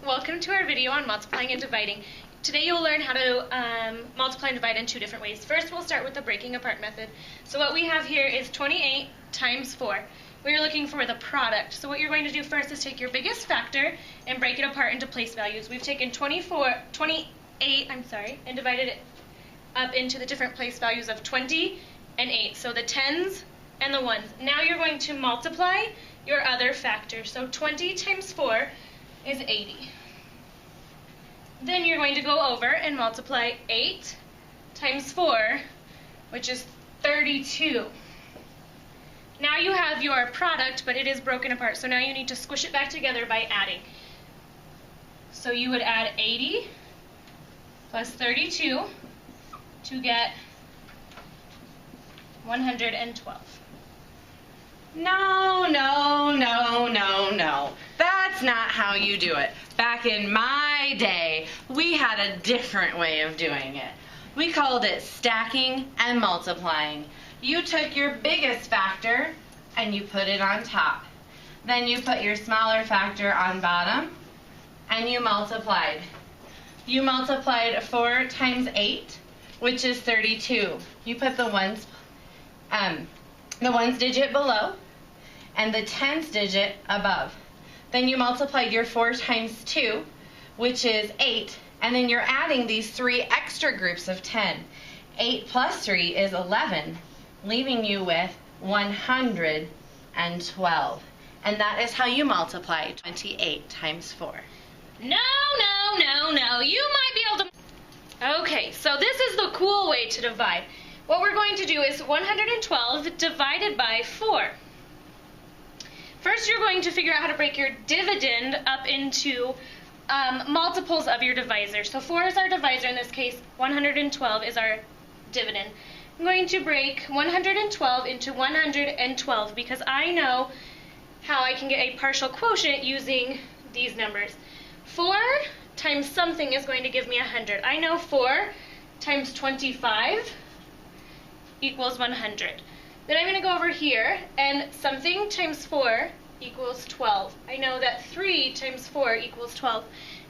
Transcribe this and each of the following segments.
welcome to our video on multiplying and dividing. Today you'll learn how to multiply and divide in two different ways. First we'll start with the breaking apart method. So what we have here is 28 times 4. We're looking for the product. So what you're going to do first is take your biggest factor and break it apart into place values. We've taken 28 and divided it up into the different place values of 20 and 8. So the tens and the ones. Now you're going to multiply your other factor. So 20 times 4 is 80. Then you're going to go over and multiply 8 times 4, which is 32. Now you have your product, but it is broken apart. So now you need to squish it back together by adding. So you would add 80 plus 32 to get 112. No. That's not how you do it. Back in my day, we had a different way of doing it. We called it stacking and multiplying. You took your biggest factor and you put it on top. Then you put your smaller factor on bottom and you multiplied. You multiplied 4 times 8, which is 32. You put the ones digit below and the tens digit above. Then you multiplied your 4 times 2, which is 8, and then you're adding these 3 extra groups of 10. 8 plus 3 is 11, leaving you with 112. And that is how you multiply 28 times 4. No. You might be able to... Okay, so this is the cool way to divide. What we're going to do is 112 divided by 4. First, you're going to figure out how to break your dividend up into multiples of your divisor. So 4 is our divisor in this case, 112 is our dividend. I'm going to break 112 into 112 because I know how I can get a partial quotient using these numbers. 4 times something is going to give me 100. I know 4 times 25 equals 100. Then I'm going to go over here, and something times 4 equals 12. I know that 3 times 4 equals 12.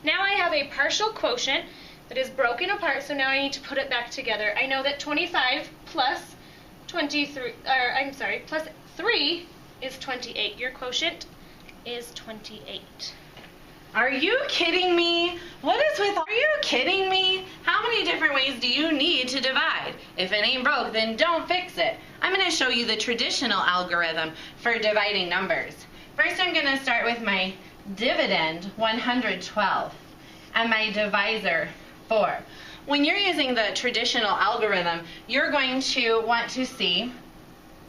Now I have a partial quotient that is broken apart, so now I need to put it back together. I know that 25 plus 3 is 28. Your quotient is 28. Are you kidding me? Are you kidding me? How many different ways do you need to divide? If it ain't broke, then don't fix it. I'm going to show you the traditional algorithm for dividing numbers. First, I'm going to start with my dividend, 112, and my divisor, 4. When you're using the traditional algorithm, you're going to want to see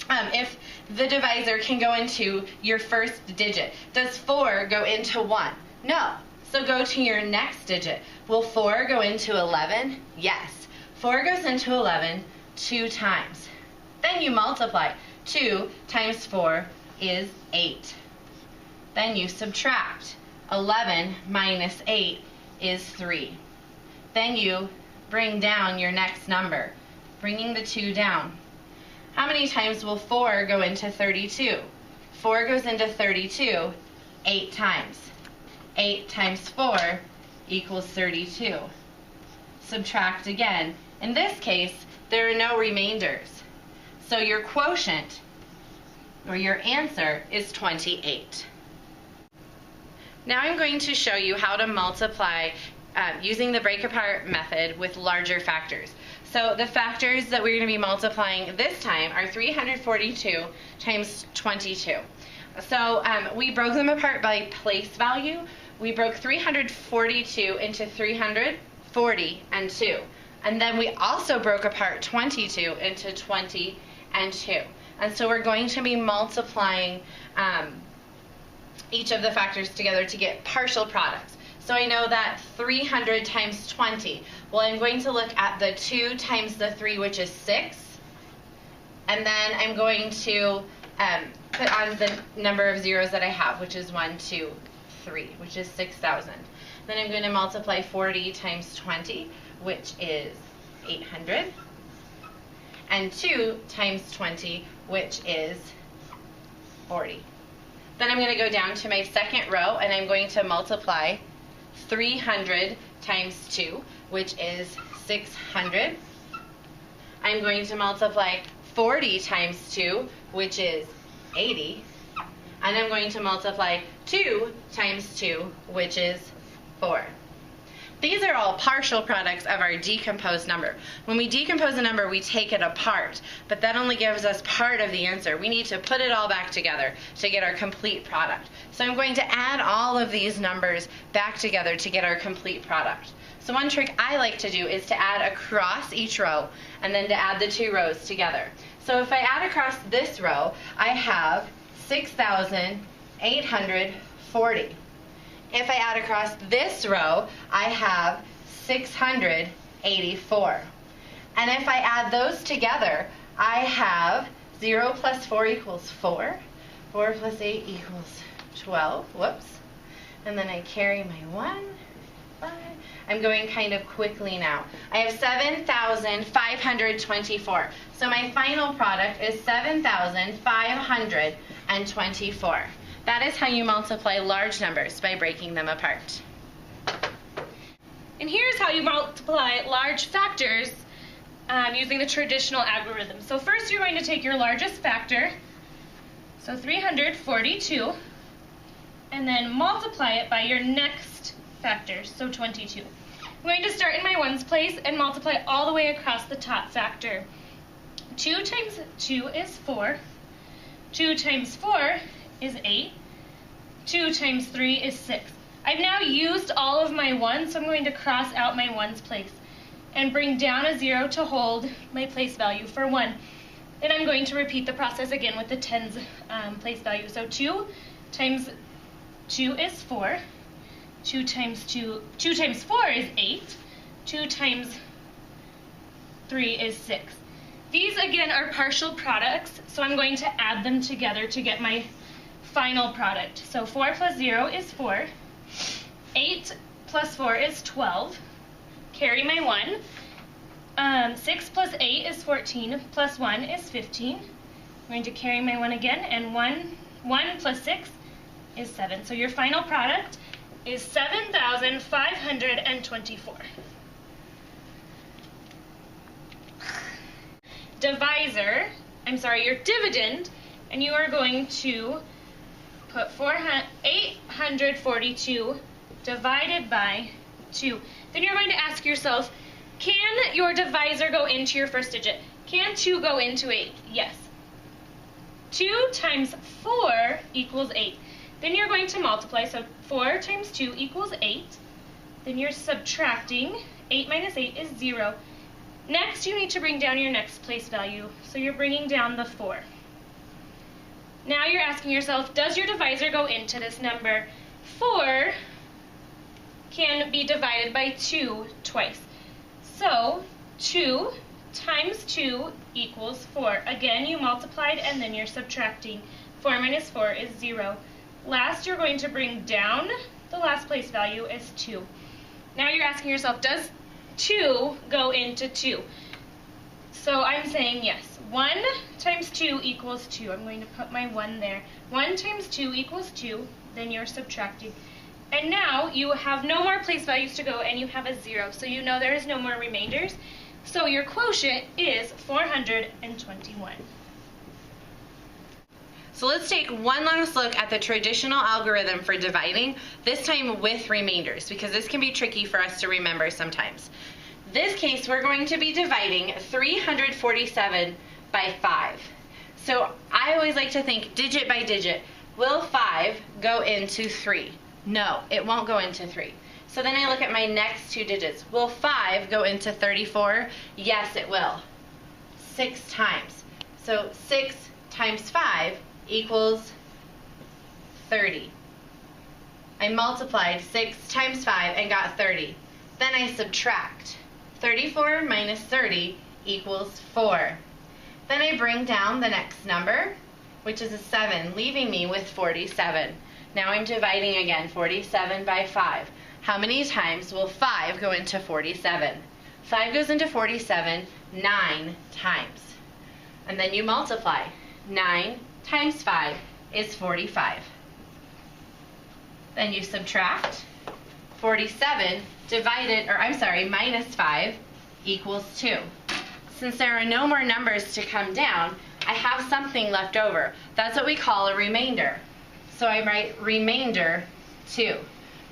if the divisor can go into your first digit. Does 4 go into 1? No. So go to your next digit. Will 4 go into 11? Yes. 4 goes into 11 2 times. Then you multiply. 2 times 4 is 8. Then you subtract. 11 minus 8 is 3. Then you bring down your next number, bringing the 2 down. How many times will 4 go into 32? 4 goes into 32 8 times. 8 times 4 equals 32. Subtract again. In this case, there are no remainders. So your quotient, or your answer, is 28. Now I'm going to show you how to multiply using the break apart method with larger factors. So the factors that we're going to be multiplying this time are 342 times 22. So we broke them apart by place value. We broke 342 into 340 and 2. And then we also broke apart 22 into 20 and 2. And so we're going to be multiplying each of the factors together to get partial products. So I know that 300 times 20. Well, I'm going to look at the 2 times the 3, which is 6. And then I'm going to put on the number of zeros that I have, which is 1, 2, 3, which is 6,000. Then I'm going to multiply 40 times 20, which is 800. And 2 times 20, which is 40. Then I'm going to go down to my second row and I'm going to multiply 300 times 2, which is 600. I'm going to multiply 40 times 2, which is 80. And I'm going to multiply 2 times 2, which is 4. These are all partial products of our decomposed number. When we decompose a number, we take it apart, but that only gives us part of the answer. We need to put it all back together to get our complete product. So I'm going to add all of these numbers back together to get our complete product. So one trick I like to do is to add across each row and then to add the two rows together. So if I add across this row, I have 6,840. If I add across this row, I have 684. And if I add those together, I have 0 plus 4 equals 4. 4 plus 8 equals 12. Whoops. And then I carry my 1, 5. I'm going kind of quickly now. I have 7,524. So my final product is 7,524. That is how you multiply large numbers, by breaking them apart. And here's how you multiply large factors using the traditional algorithm. So first you're going to take your largest factor, so 342, and then multiply it by your next factor, so 22. I'm going to start in my ones place and multiply all the way across the top factor. 2 times 2 is 4. 2 times 4 is 8. 2 times 3 is 6. I've now used all of my ones, so I'm going to cross out my ones place and bring down a 0 to hold my place value for 1. Then I'm going to repeat the process again with the tens place value. So 2 times 2 is 4. 2 times 4 is 8. 2 times 3 is 6. These again are partial products, so I'm going to add them together to get my final product. So 4 plus 0 is 4. 8 plus 4 is 12. Carry my 1. 6 plus 8 is 14. Plus 1 is 15. I'm going to carry my 1 again, and 1 plus 6 is 7. So your final product is 7,524. Your dividend, and you are going to put 842 divided by 2. Then you're going to ask yourself, can your divisor go into your first digit? Can 2 go into 8? Yes. 2 times 4 equals 8. Then you're going to multiply, so 4 times 2 equals 8. Then you're subtracting. 8 minus 8 is 0. Next, you need to bring down your next place value, so you're bringing down the 4. Now you're asking yourself, does your divisor go into this number? 4 can be divided by 2 twice. So 2 times 2 equals 4. Again, you multiplied and then you're subtracting. 4 minus 4 is 0. Last, you're going to bring down the last place value is 2. Now you're asking yourself, does 2 go into 2? So I'm saying yes. 1 times 2 equals 2. I'm going to put my 1 there. 1 times 2 equals 2. Then you're subtracting. And now you have no more place values to go, and you have a 0. So you know there is no more remainders. So your quotient is 421. So let's take one last look at the traditional algorithm for dividing, this time with remainders, because this can be tricky for us to remember sometimes. This case, we're going to be dividing 347 by 5. So I always like to think digit by digit. Will 5 go into 3? No, it won't go into 3. So then I look at my next two digits. Will 5 go into 34? Yes, it will. 6 times. So 6 times 5 equals 30. I multiplied 6 times 5 and got 30. Then I subtract. 34 minus 30 equals 4. Then I bring down the next number, which is a 7, leaving me with 47. Now I'm dividing again, 47 by 5. How many times will 5 go into 47? 5 goes into 47 9 times. And then you multiply. 9 times 5 is 45. Then you subtract. 347 minus 5 equals 2. Since there are no more numbers to come down, I have something left over. That's what we call a remainder. So I write remainder 2.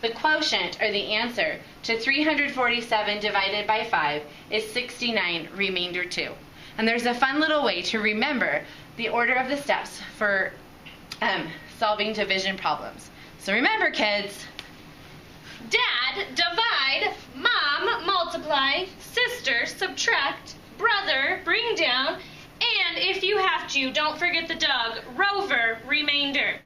The quotient, or the answer, to 347 divided by 5 is 69 remainder 2. And there's a fun little way to remember the order of the steps for solving division problems. So remember, kids. Dad, divide. Mom, multiply. Sister, subtract. Brother, bring down. And if you have to, don't forget the dog. Rover, remainder.